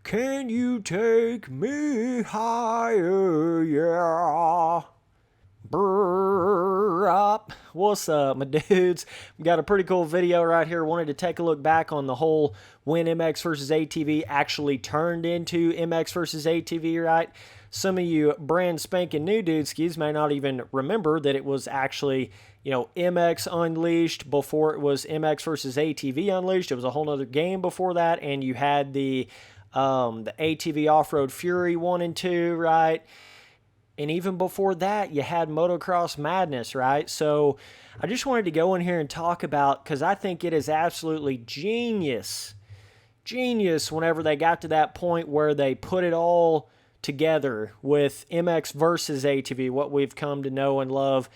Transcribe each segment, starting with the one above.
Can you take me higher, yeah? Brrr up. What's up, my dudes? We got a pretty cool video right here. Wanted to take a look back on the whole when MX versus ATV actually turned into MX versus ATV, right? Some of you brand spanking new dudeskies may not even remember that it was actually, MX Unleashed before it was MX versus ATV Unleashed. It was a whole other game before that, and you had the ATV Off-Road Fury 1 and 2, right? And even before that, you had Motocross Madness, right? So I just wanted to go in here and talk about, because I think it is absolutely genius whenever they got to that point where they put it all together with MX versus ATV, what we've come to know and love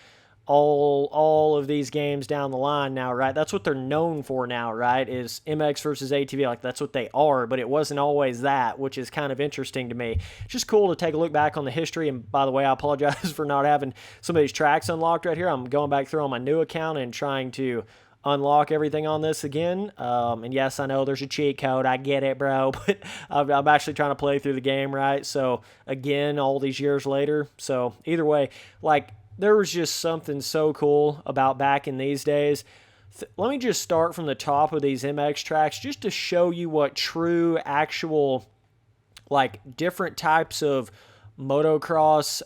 all of these games down the line now, right? That's what they're known for now, right? Is MX versus ATV. Like, that's what they are, but it wasn't always that, which is kind of interesting to me. It's just cool to take a look back on the history. And by the way, I apologize for not having some of these tracks unlocked right here. I'm going back through on my new account and trying to unlock everything on this again. And yes, I know there's a cheat code. I get it, bro. But I'm actually trying to play through the game, right? So again, all these years later. So either way, like, there was just something so cool about back in these days. Let me just start from the top of these MX tracks just to show you what true, actual, like, different types of motocross,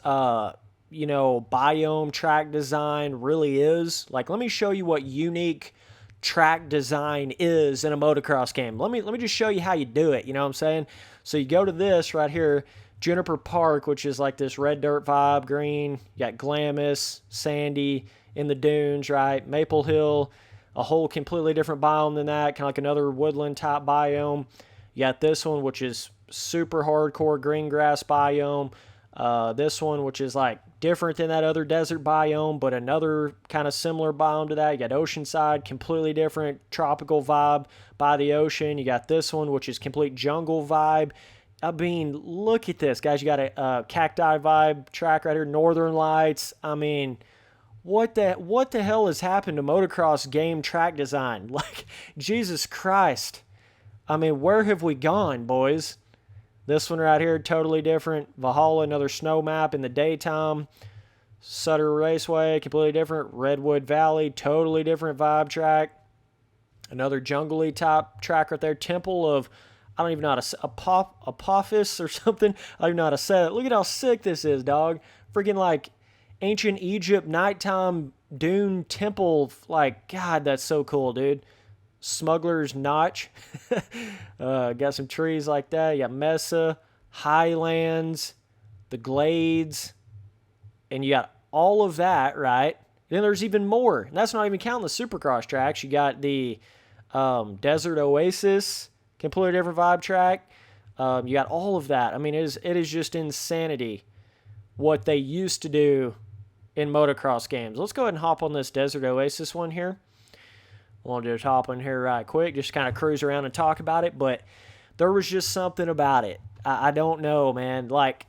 biome track design really is. Like, let me show you what unique track design is in a motocross game. Let me just show you how you do it, you know what I'm saying? So you go to this right here, Juniper Park, which is like this red dirt vibe, green. You got Glamis, Sandy, in the dunes, right? Maple Hill, a whole completely different biome than that, kind of like another woodland type biome. You got this one, which is super hardcore green grass biome. This one, which is like different than that other desert biome, but another kind of similar biome to that. You got Oceanside, completely different tropical vibe by the ocean. You got this one, which is complete jungle vibe. I mean, look at this, guys. You got a cacti vibe track right here, Northern Lights. I mean, what the hell has happened to motocross game track design? Like, Jesus Christ. I mean, where have we gone, boys? This one right here, totally different. Valhalla, another snow map in the daytime. Sutter Raceway, completely different. Redwood Valley, totally different vibe track. Another jungle-y type track right there. Temple of, I don't even know how to, Apophis or something. I don't even know how to say it. Look at how sick this is, dog. Freaking like ancient Egypt nighttime dune temple. Like, God, that's so cool, dude. Smuggler's Notch. Got some trees like that. You got Mesa, Highlands, the Glades, and you got all of that, right? Then there's even more. And that's not even counting the Supercross tracks. You got the Desert Oasis, completely different vibe track. You got all of that. I mean, it is just insanity what they used to do in motocross games. Let's go ahead and hop on this Desert Oasis one here. We'll just hop in here right quick, just kind of cruise around and talk about it. But there was just something about it. I don't know, man. Like,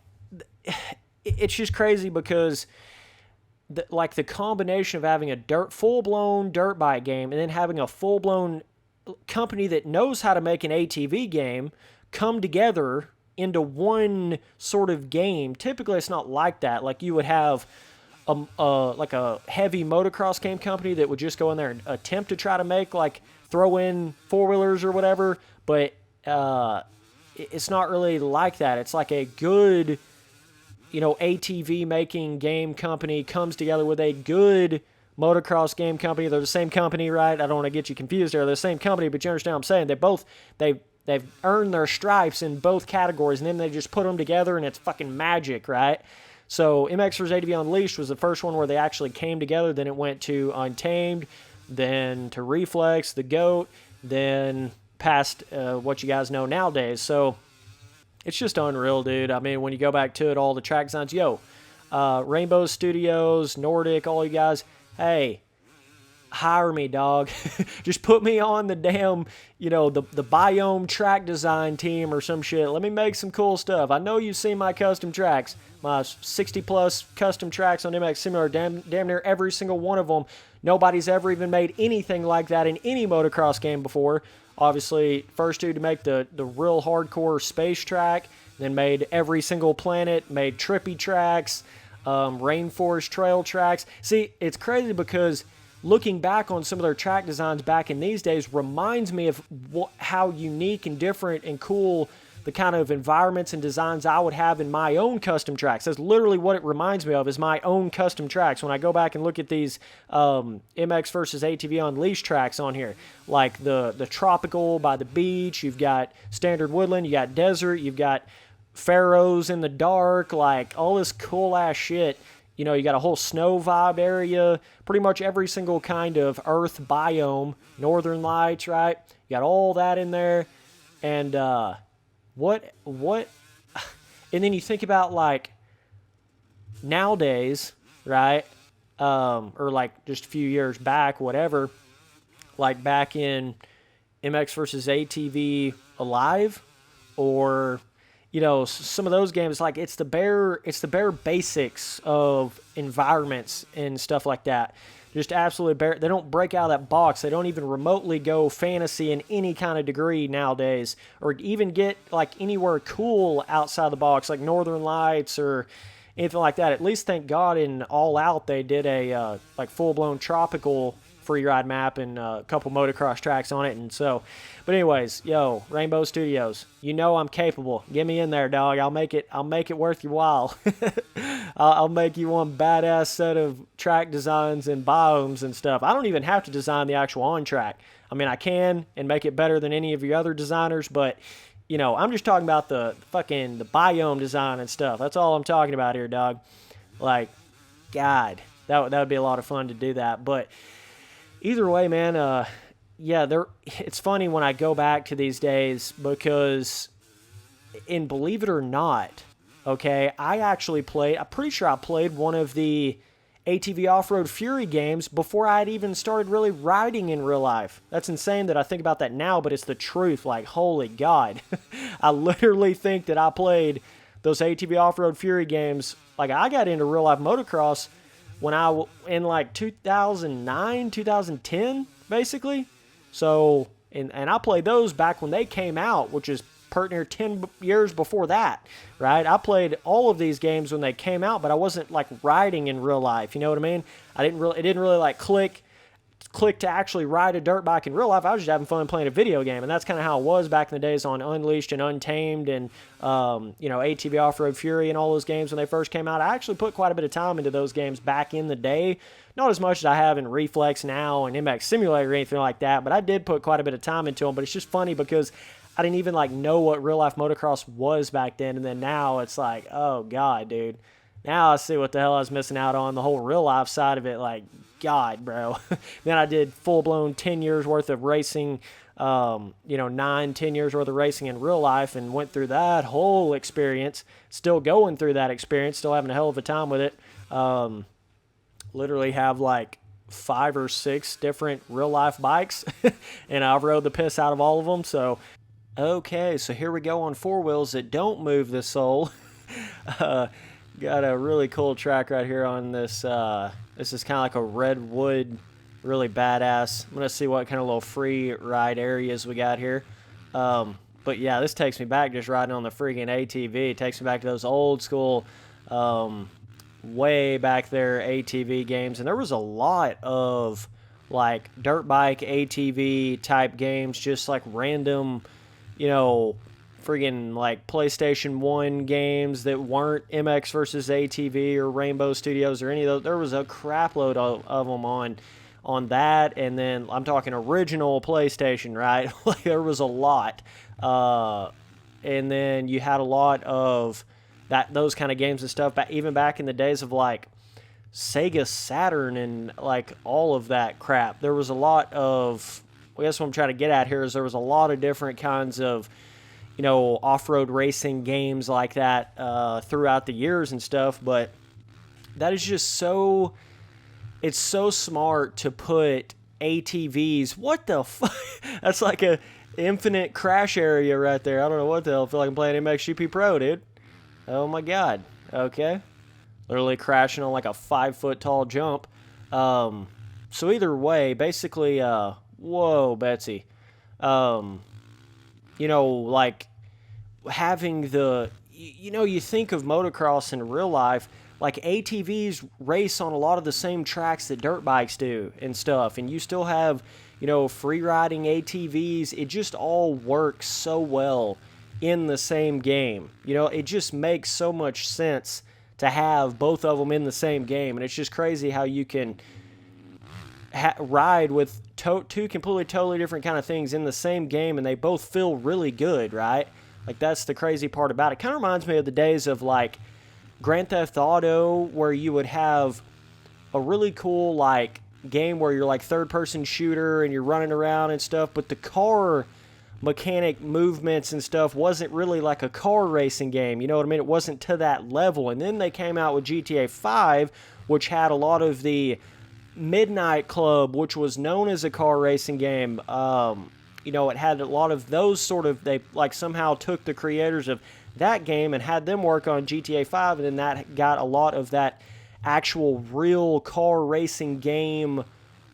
it's just crazy because the combination of having a full-blown dirt bike game and then having a full-blown company that knows how to make an ATV game come together into one sort of game. Typically, it's not like that. Like, you would have like a heavy motocross game company that would just go in there and attempt to try to make, like, throw in four-wheelers or whatever, but it's not really like that. It's like a good, ATV making game company comes together with a good motocross game company. They're the same company, right? I don't want to get you confused there. They're the same company, but you understand what I'm saying. They've earned their stripes in both categories, and then they just put them together, and it's fucking magic, right? So MX vs. ATV Unleashed was the first one where they actually came together. Then it went to Untamed, then to Reflex, the GOAT, then past what you guys know nowadays. So it's just unreal, dude. I mean, when you go back to it, all the track designs, Rainbow Studios, Nordic, all you guys, hey, hire me, dog. Just put me on the damn, the biome track design team or some shit. Let me make some cool stuff. I know you've seen my custom tracks, my 60-plus custom tracks on MX Simulator, damn near every single one of them. Nobody's ever even made anything like that in any motocross game before. Obviously, first dude to make the real hardcore space track, then made every single planet, made trippy tracks, rainforest trail tracks. See, it's crazy because looking back on some of their track designs back in these days reminds me of how unique and different and cool the kind of environments and designs I would have in my own custom tracks. That's literally what it reminds me of, is my own custom tracks. When I go back and look at these MX versus ATV Unleashed tracks on here, like the tropical by the beach, you've got standard woodland, you got desert, you've got pharaohs in the dark, like all this cool ass shit. You know, you got a whole snow vibe area, pretty much every single kind of earth biome, northern lights, right? You got all that in there. And what and then you think about like nowadays, right? Or like just a few years back, whatever, like back in MX versus ATV Alive, or you know, some of those games, like it's the bare basics of environments and stuff like that. Just absolutely bare. They don't break out of that box. They don't even remotely go fantasy in any kind of degree nowadays, or even get like anywhere cool outside the box, like Northern Lights or anything like that. At least thank God in All Out they did a like full blown tropical free ride map and a couple motocross tracks on it. And so, but anyways, yo, Rainbow Studios, you know I'm capable. Get me in there, dog. I'll make it worth your while. I'll make you one badass set of track designs and biomes and stuff. I don't even have to design the actual on track. I mean, I can and make it better than any of your other designers, but you know, I'm just talking about the biome design and stuff. That's all I'm talking about here, dog. Like, God, that would be a lot of fun to do that. But either way, man, yeah, it's funny when I go back to these days because, and believe it or not, okay, I'm pretty sure I played one of the ATV Off-Road Fury games before I had even started really riding in real life. That's insane that I think about that now, but it's the truth. Like, holy God. I literally think that I played those ATV Off-Road Fury games. Like, I got into real life motocross when in like 2009, 2010, basically. So, and I played those back when they came out, which is pert near 10 years before that, right? I played all of these games when they came out, but I wasn't like riding in real life. You know what I mean? It didn't really like click to actually ride a dirt bike in real life. I was just having fun playing a video game, and that's kind of how it was back in the days on Unleashed and Untamed and you know, ATV Off-Road Fury and all those games when they first came out. I actually put quite a bit of time into those games back in the day. Not as much as I have in Reflex now and MX Simulator or anything like that, but I did put quite a bit of time into them. But it's just funny because I didn't even like know what real life motocross was back then, and then now it's like, oh God, dude. Now I see what the hell I was missing out on, the whole real life side of it. Like, God, bro. Then I did full-blown 10 years worth of racing, you know, 9-10 years worth of racing in real life, and went through that whole experience. Still going through that experience, still having a hell of a time with it. Literally have like 5 or 6 different real-life bikes, and I've rode the piss out of all of them. So, okay, so here we go on 4 wheels that don't move the soul. Got a really cool track right here on this. This is kind of like a redwood, really badass. I'm going to see what kind of little free ride areas we got here. But yeah, this takes me back just riding on the freaking ATV. It takes me back to those old school, way back there ATV games. And there was a lot of like dirt bike ATV type games, just like random, you know, friggin' like PlayStation 1 games that weren't MX versus ATV or Rainbow Studios or any of those. There was a crap load of them on that, and then I'm talking original PlayStation, right? Like there was a lot. And then you had a lot of those kind of games and stuff, but even back in the days of like Sega Saturn and like all of that crap, there was a lot of, I guess what I'm trying to get at here is there was a lot of different kinds of, you know, off-road racing games like that throughout the years and stuff. But that is just so, it's so smart to put ATVs. What the fuck? That's like a infinite crash area right there. I don't know what the hell. I feel like I'm playing MXGP Pro, dude. Oh my God. Okay. Literally crashing on like a 5-foot tall jump. So either way, basically, whoa, Betsy. um, like having you think of motocross in real life, like ATVs race on a lot of the same tracks that dirt bikes do and stuff, and you still have, free riding ATVs. It just all works so well in the same game. It just makes so much sense to have both of them in the same game, and it's just crazy how you can ride with two completely totally different kind of things in the same game, and they both feel really good, right? Like, that's the crazy part about it. Kind of reminds me of the days of, like, Grand Theft Auto, where you would have a really cool, like, game where you're, like, third-person shooter and you're running around and stuff, but the car mechanic movements and stuff wasn't really like a car racing game. You know what I mean? It wasn't to that level. And then they came out with GTA 5, which had a lot of the Midnight Club, which was known as a car racing game. It had a lot of those sort of, they like somehow took the creators of that game and had them work on GTA 5, and then that got a lot of that actual real car racing game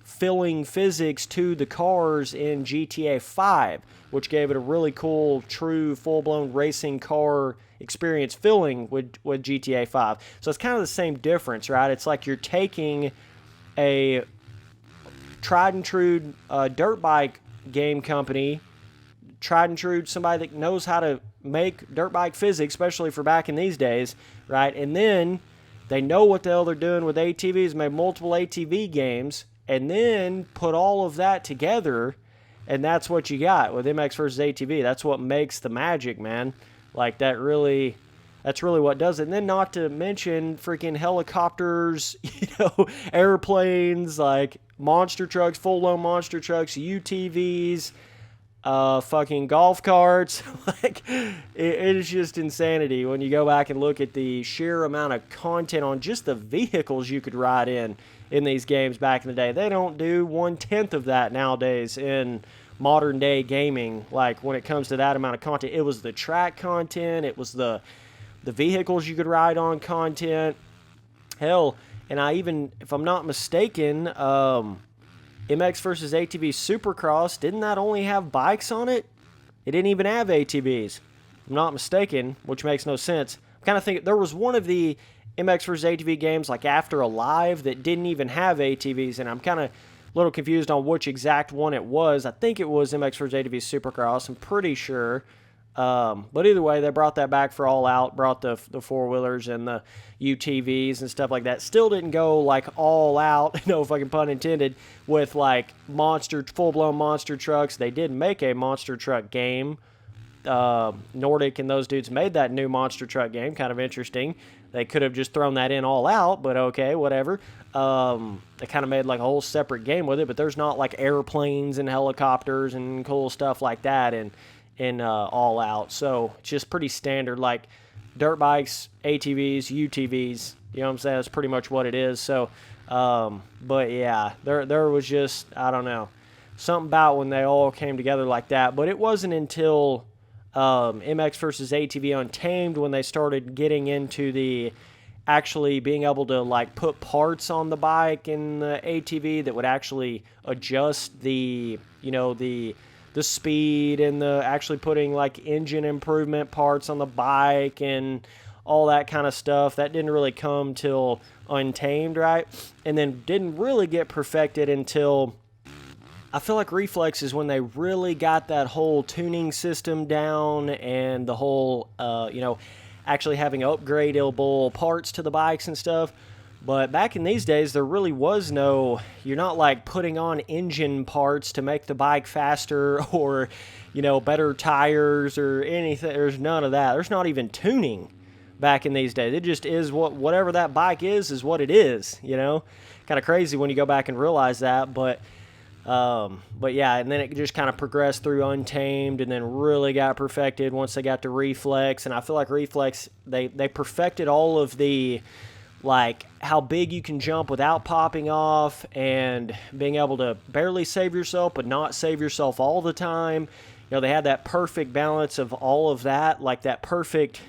filling physics to the cars in GTA 5, which gave it a really cool, true, full-blown racing car experience filling with GTA 5. So it's kind of the same difference, right? It's like you're taking a tried and true dirt bike game company, tried and true, somebody that knows how to make dirt bike physics, especially for back in these days, right? And then they know what the hell they're doing with ATVs, made multiple ATV games, and then put all of that together, and that's what you got with MX versus ATV. That's what makes the magic, man. Like, that's really what does it. And then not to mention freaking helicopters, airplanes, like monster trucks, full-blown monster trucks, UTVs, fucking golf carts. Like, it is just insanity when you go back and look at the sheer amount of content on just the vehicles you could ride in these games back in the day. They don't do 1/10 of that nowadays in modern day gaming. Like, when it comes to that amount of content, it was the track content, it was the vehicles you could ride on content. Hell, and I even, if I'm not mistaken, MX versus ATV Supercross, didn't that only have bikes on it? It didn't even have ATVs, if I'm not mistaken, which makes no sense. I'm kind of thinking there was one of the MX versus ATV games, like After Alive, that didn't even have ATVs, and I'm kind of a little confused on which exact one it was. I think it was MX versus ATV Supercross, I'm pretty sure. But either way, they brought that back for All Out, brought the four-wheelers and the UTVs and stuff like that. Still didn't go, like, all out, no fucking pun intended, with, like, full-blown monster trucks. They did make a monster truck game. Nordic and those dudes made that new monster truck game. Kind of interesting. They could have just thrown that in All Out, but okay, whatever. They kind of made, like, a whole separate game with it, but there's not, like, airplanes and helicopters and cool stuff like that in All Out. So it's just pretty standard, like dirt bikes, ATVs, UTVs. You know what I'm saying? That's pretty much what it is. So, but yeah, there was just, I don't know, something about when they all came together like that. But it wasn't until MX versus ATV Untamed when they started getting into the actually being able to, like, put parts on the bike in the ATV that would actually adjust the speed, and the actually putting, like, engine improvement parts on the bike and all that kind of stuff. That didn't really come till Untamed, right? And then didn't really get perfected until, I feel like, Reflex is when they really got that whole tuning system down, and the whole, actually having upgradable parts to the bikes and stuff. But back in these days, there really was no, you're not, like, putting on engine parts to make the bike faster or, better tires or anything. There's none of that. There's not even tuning back in these days. It just is whatever that bike is what it is, Kind of crazy when you go back and realize that. But yeah, and then it just kind of progressed through Untamed, and then really got perfected once they got to Reflex. And I feel like Reflex, they perfected all of the, like, how big you can jump without popping off, and being able to barely save yourself but not save yourself all the time. They had that perfect balance of all of that, like that perfect,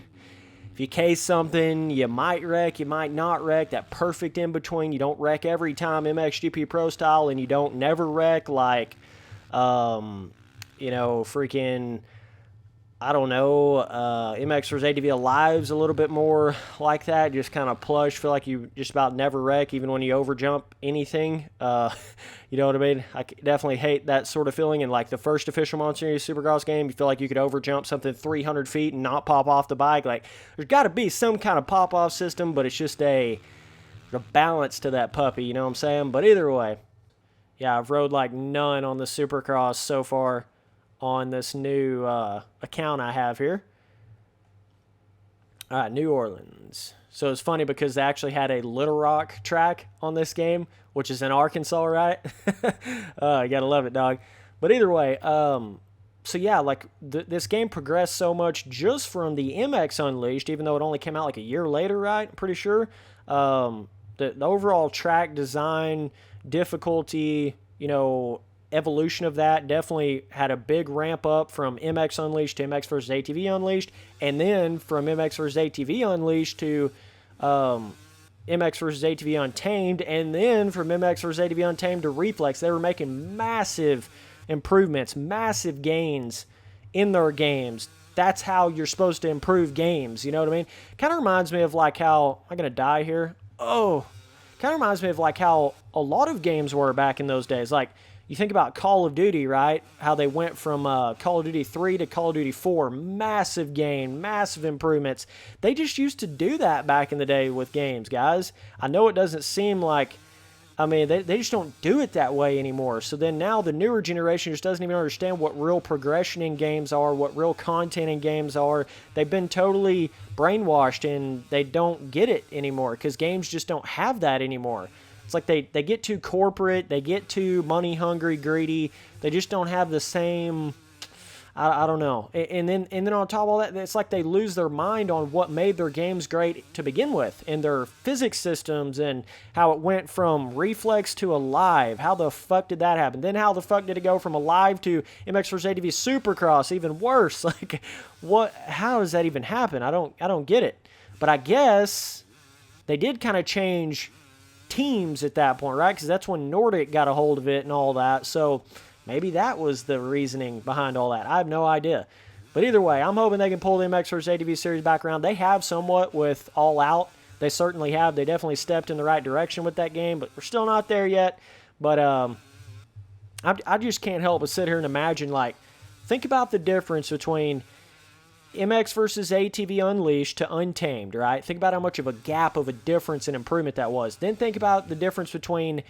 if you case something, you might wreck, you might not wreck, that perfect in between. You don't wreck every time MXGP Pro style, and you don't never wreck, like freaking, I don't know, MX vs. ATV Alive's a little bit more like that, just kind of plush, feel like you just about never wreck, even when you overjump anything. You know what I mean? I definitely hate that sort of feeling. And like the first official Monster Supercross game, you feel like you could overjump something 300 feet and not pop off the bike. Like, there's got to be some kind of pop-off system, but it's just a balance to that puppy, you know what I'm saying? But either way, yeah, I've rode like none on the Supercross so far on this new account I have here. All right, New Orleans. So it's funny because they actually had a Little Rock track on this game, which is in Arkansas, right? You gotta love it, dog. But either way, so yeah, like this game progressed so much just from the MX Unleashed, even though it only came out like a year later, right? I'm pretty sure. The overall track design, difficulty, evolution of that definitely had a big ramp up from MX Unleashed to MX vs. ATV Unleashed, and then from MX vs. ATV Unleashed to MX vs. ATV Untamed, and then from MX vs. ATV Untamed to Reflex. They were making massive improvements, massive gains in their games. That's how you're supposed to improve games, you know what I mean? Kind of reminds me of like how, am I going to die here? Oh, kind of reminds me of like how a lot of games were back in those days. Like, you think about Call of Duty, right? How they went from Call of Duty 3 to Call of Duty 4. Massive gain, massive improvements. They just used to do that back in the day with games, guys. I know it doesn't seem like, they just don't do it that way anymore. So then now the newer generation just doesn't even understand what real progression in games are, what real content in games are. They've been totally brainwashed and they don't get it anymore because games just don't have that anymore. It's like they get too corporate, they get too money hungry, greedy. They just don't have the same, I don't know. And then on top of all that, it's like they lose their mind on what made their games great to begin with, and their physics systems and how it went from Reflex to Alive. How the fuck did that happen? Then how the fuck did it go from Alive to MX vs. ATV Supercross? Even worse. Like, what? How does that even happen? I don't get it. But I guess they did kind of change teams at that point, right? Because that's when Nordic got a hold of it and all that. So maybe that was the reasoning behind all that. I have no idea. But either way, I'm hoping they can pull the MX vs. ATV series back around. They have somewhat with All Out. They certainly have. They definitely stepped in the right direction with that game, but we're still not there yet. But I just can't help but sit here and imagine, like, think about the difference between MX versus ATV Unleashed to Untamed, right? Think about how much of a gap of a difference and improvement that was. Then think about the difference between,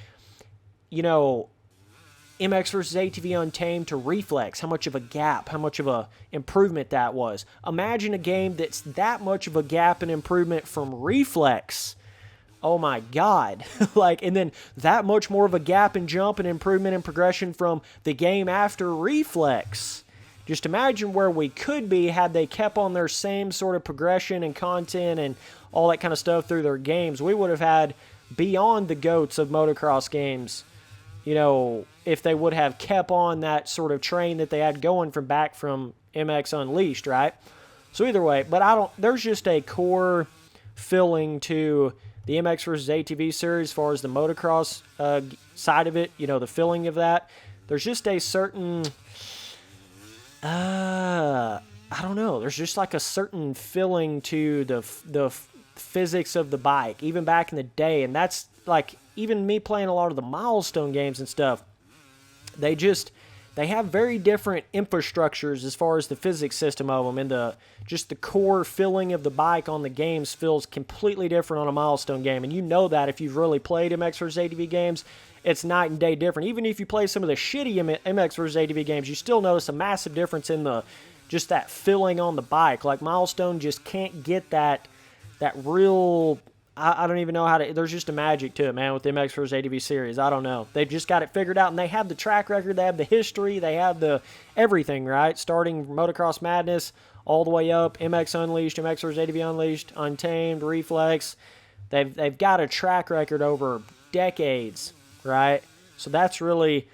MX versus ATV Untamed to Reflex. How much of a gap, how much of a improvement that was. Imagine a game that's that much of a gap and improvement from Reflex. Oh my God. And then that much more of a gap and jump and improvement and progression from the game after Reflex. Just imagine where we could be had they kept on their same sort of progression and content and all that kind of stuff through their games. We would have had beyond the GOATs of motocross games, if they would have kept on that sort of train that they had going from MX Unleashed, right? So either way, but there's just a core feeling to the MX versus ATV series as far as the motocross side of it, the feeling of that. There's just a certain, I don't know. There's just like a certain feeling to the physics of the bike, even back in the day. And that's like, even me playing a lot of the milestone games and stuff, they have very different infrastructures as far as the physics system of them, and the core feeling of the bike on the games feels completely different on a milestone game. And you know that if you've really played MX vs. ATV games, it's night and day different. Even if you play some of the shitty MX vs. ATV games, you still notice a massive difference in that feeling on the bike. Like Milestone just can't get that real, I don't even know how to, there's just a magic to it, man, with the MX vs. ATV series. I don't know. They've just got it figured out, and they have the track record, they have the history, they have the everything, right? Starting Motocross Madness all the way up, MX Unleashed, MX vs. ATV Unleashed, Untamed, Reflex. They've got a track record over decades, right? So that's really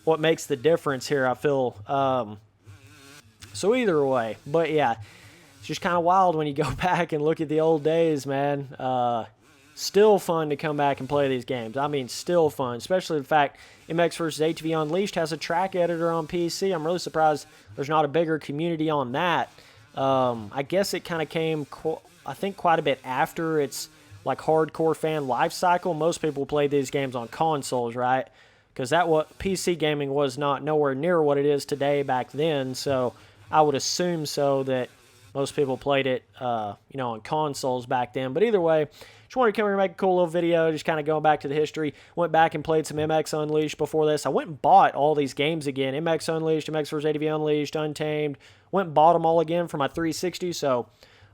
what makes the difference here, I feel. So either way, but yeah, it's just kind of wild when you go back and look at the old days, man. Still fun to come back and play these games. I mean, still fun, especially the fact MX vs. ATV Unleashed has a track editor on PC. I'm really surprised there's not a bigger community on that. I guess it kind of came, I think, quite a bit after its like hardcore fan life cycle. Most people play these games on consoles, right? Because PC gaming was nowhere near what it is today back then. So I would assume that most people played it, on consoles back then. But either way, just wanted to come here and make a cool little video, just kind of going back to the history. Went back and played some MX Unleashed before this. I went and bought all these games again. MX Unleashed, MX vs. ATV Unleashed, Untamed. Went and bought them all again for my 360, so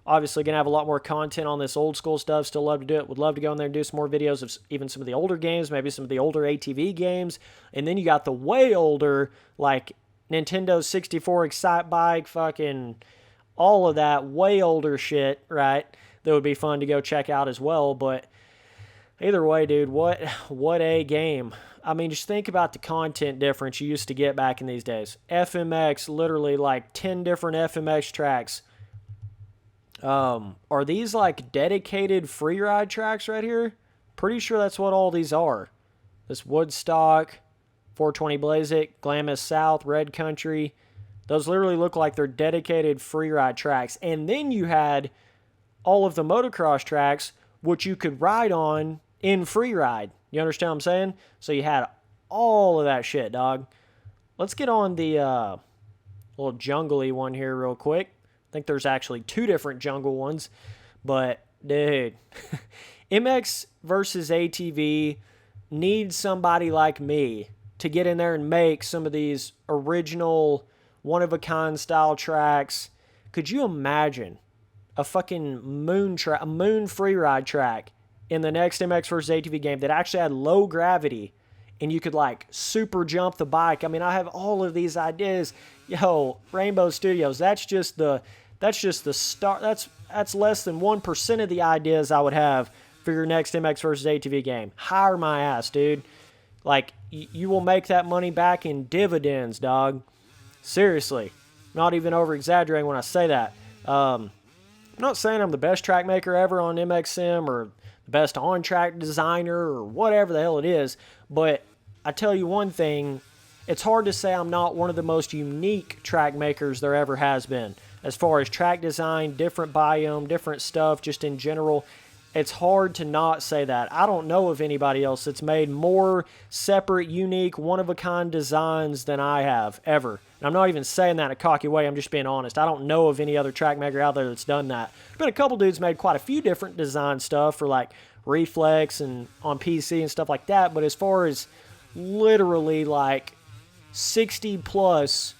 obviously going to have a lot more content on this old school stuff. Still love to do it. Would love to go in there and do some more videos of even some of the older games, maybe some of the older ATV games. And then you got the way older, like Nintendo 64 Excite Bike, fucking all of that way older shit, right? That would be fun to go check out as well. But either way, dude, what a game. I mean, just think about the content difference you used to get back in these days. FMX, literally like 10 different FMX tracks. Are these like dedicated free ride tracks right here? Pretty sure that's what all these are. This Woodstock, 420 Blaze It, Glamis South, Red Country. Those literally look like they're dedicated free ride tracks. And then you had all of the motocross tracks, which you could ride on in free ride. You understand what I'm saying? So you had all of that shit, dog. Let's get on the little jungle-y one here real quick. I think there's actually 2 different jungle ones. But, dude, MX versus ATV needs somebody like me to get in there and make some of these original one-of-a-kind style tracks. Could you imagine a fucking moon free ride track in the next MX vs. ATV game that actually had low gravity and you could like super jump the bike? I mean, I have all of these ideas. Yo, Rainbow Studios, that's just the start. That's less than 1% of the ideas I would have for your next MX vs. ATV game. Hire my ass, dude. Like, you will make that money back in dividends, dog. Seriously. Not even over-exaggerating when I say that. I'm not saying I'm the best track maker ever on MX Sim or the best on-track designer or whatever the hell it is, but I tell you one thing, it's hard to say I'm not one of the most unique track makers there ever has been. As far as track design, different biome, different stuff, just in general, it's hard to not say that. I don't know of anybody else that's made more separate, unique, one-of-a-kind designs than I have, ever. And I'm not even saying that in a cocky way, I'm just being honest. I don't know of any other track maker out there that's done that. There's been a couple dudes made quite a few different design stuff for like Reflex and on PC and stuff like that, but as far as literally like 60 plus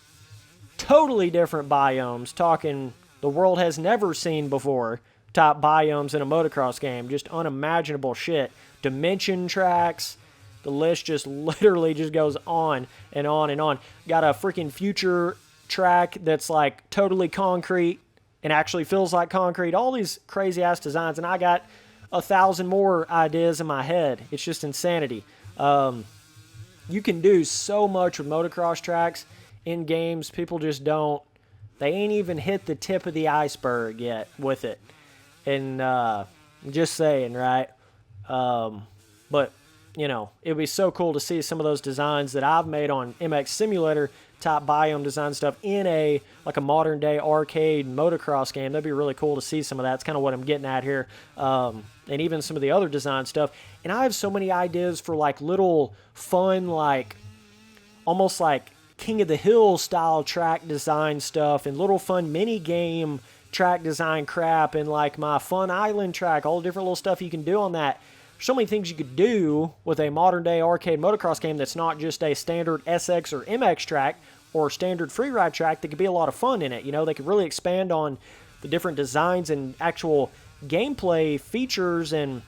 totally different biomes, talking the world has never seen before, top biomes in a motocross game, just unimaginable shit. Dimension tracks, the list just literally just goes on and on and on. Got a freaking future track that's like totally concrete and actually feels like concrete. All these crazy ass designs, and I got 1,000 more ideas in my head. It's just insanity. You can do so much with motocross tracks in games. People just don't. They ain't even hit the tip of the iceberg yet with it. And just saying, right? But, you know, it would be so cool to see some of those designs that I've made on MX Simulator, top biome design stuff, in a modern day arcade motocross game. That'd be really cool to see some of that. That's kind of what I'm getting at here. And even some of the other design stuff. And I have so many ideas for like little fun, like almost like King of the Hill style track design stuff and little fun mini game track design crap and like my Fun Island track, all the different little stuff you can do on that. There's so many things you could do with a modern day arcade motocross game that's not just a standard SX or MX track or standard freeride track that could be a lot of fun in it. You know, they could really expand on the different designs and actual gameplay features and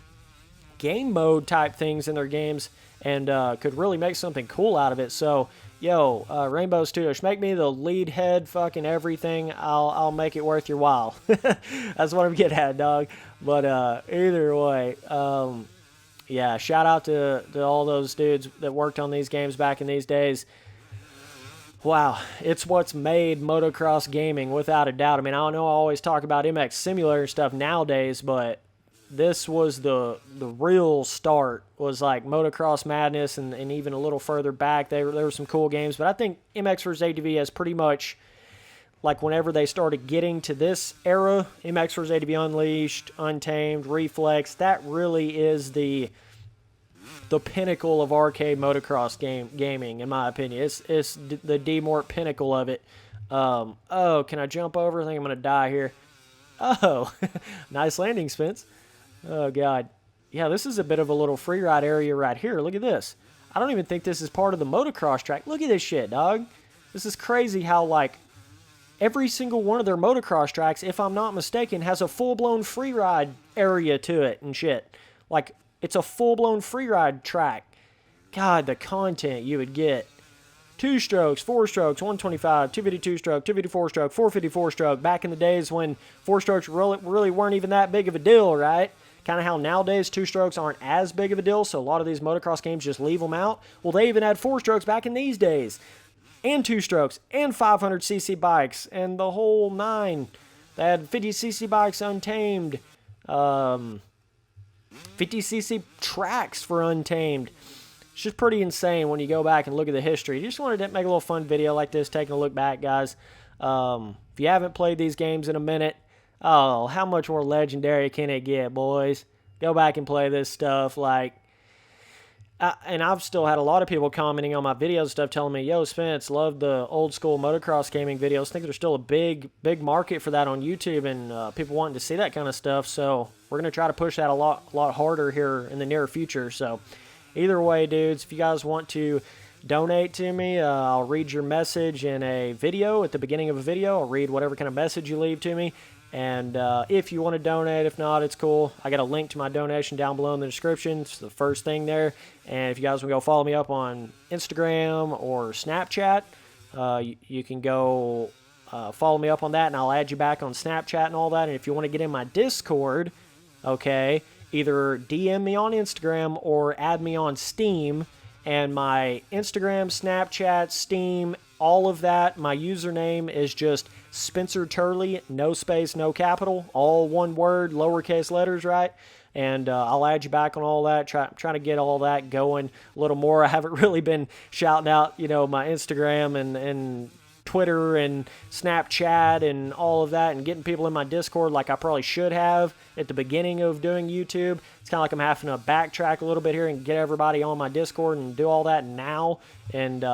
game mode type things in their games and could really make something cool out of it. So, yo, Rainbow Studios, make me the lead head fucking everything. I'll make it worth your while. That's what I'm getting at, dog. But either way, yeah, shout out to all those dudes that worked on these games back in these days. Wow, it's what's made motocross gaming, without a doubt. I mean, I don't know, I always talk about MX Simulator and stuff nowadays, but this was the real start, was like Motocross Madness, and even a little further back there were some cool games. But I think MX vs. ATV has pretty much, like whenever they started getting to this era, MX vs. ATV Unleashed, Untamed, Reflex, that really is the pinnacle of arcade motocross gaming, in my opinion. It's the D-Mort pinnacle of it. Oh, can I jump over? I think I'm going to die here. Oh, nice landing, Spence. Oh, God. Yeah, this is a bit of a little free ride area right here. Look at this. I don't even think this is part of the motocross track. Look at this shit, dog. This is crazy how, like, every single one of their motocross tracks, if I'm not mistaken, has a full-blown free ride area to it and shit. Like, it's a full-blown free ride track. God, the content you would get. 2 strokes, 4 strokes, 125, 252 stroke, 254 stroke, 454 stroke. Back in the days when 4 strokes really weren't even that big of a deal, right? Kind of how nowadays 2 strokes aren't as big of a deal, so a lot of these motocross games just leave them out. Well, they even had 4 strokes back in these days. And 2 strokes, and 500cc bikes, and the whole 9. They had 50cc bikes Untamed, 50cc tracks for Untamed. It's just pretty insane when you go back and look at the history. Just wanted to make a little fun video like this, taking a look back, guys. If you haven't played these games in a minute, oh, how much more legendary can it get, boys? Go back and play this stuff. Like, and I've still had a lot of people commenting on my videos and stuff telling me, yo, Spence, love the old school motocross gaming videos. I think there's still a big market for that on YouTube, and people wanting to see that kind of stuff. So we're going to try to push that a lot harder here in the near future. So either way, dudes, if you guys want to donate to me, I'll read your message in a video at the beginning of a video. I'll read whatever kind of message you leave to me. And if you want to donate, if not, it's cool. I got a link to my donation down below in the description. It's the first thing there. And if you guys want to go follow me up on Instagram or Snapchat, you can go follow me up on that, and I'll add you back on Snapchat and all that. And if you want to get in my Discord, okay, either DM me on Instagram or add me on Steam. And my Instagram, Snapchat, Steam, all of that, my username is just Spencer Turley, no space, no capital, all one word, lowercase letters, right? And I'll add you back on all that, trying to get all that going a little more. I haven't really been shouting out, you know, my Instagram and Twitter and Snapchat and all of that, and getting people in my Discord like I probably should have at the beginning of doing YouTube. It's kind of like I'm having to backtrack a little bit here and get everybody on my Discord and do all that now. And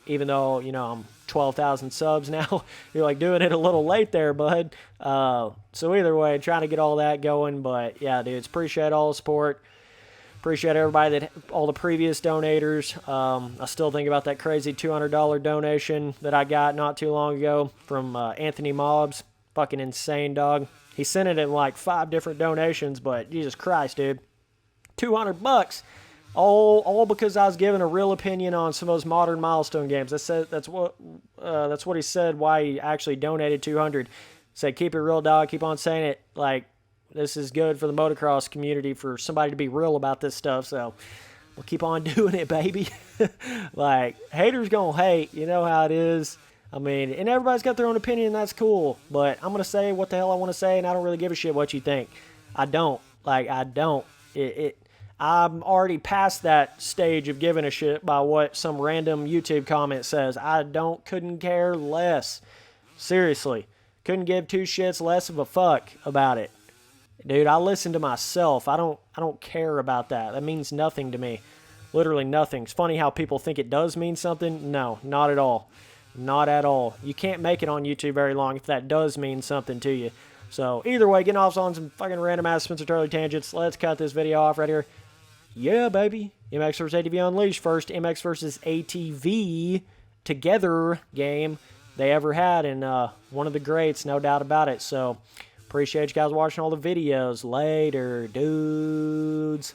even though, you know, I'm 12,000 subs now, you're like doing it a little late there, bud. So either way, trying to get all that going. But yeah, dudes, appreciate all the support. Appreciate everybody, all the previous donators. I still think about that crazy $200 donation that I got not too long ago from Anthony Mobbs. Fucking insane, dog. He sent it in like 5 different donations, but Jesus Christ, dude. $200. All because I was giving a real opinion on some of those modern milestone games. That's what he said. Why he actually donated $200. Said keep it real, dog. Keep on saying it. Like, this is good for the motocross community for somebody to be real about this stuff. So we'll keep on doing it, baby. Like, haters gonna hate. You know how it is. I mean, and everybody's got their own opinion, and that's cool. But I'm gonna say what the hell I want to say, and I don't really give a shit what you think. I don't. Like, I don't. I'm already past that stage of giving a shit by what some random YouTube comment says. Couldn't care less. Seriously. Couldn't give 2 shits less of a fuck about it. Dude, I listen to myself. I don't care about that. That means nothing to me. Literally nothing. It's funny how people think it does mean something. No, not at all. Not at all. You can't make it on YouTube very long if that does mean something to you. So, either way, getting off on some fucking random ass Spencer Turley tangents. Let's cut this video off right here. Yeah, baby. MX vs. ATV Unleashed. First MX vs. ATV together game they ever had. And one of the greats, no doubt about it. So, appreciate you guys watching all the videos. Later, dudes.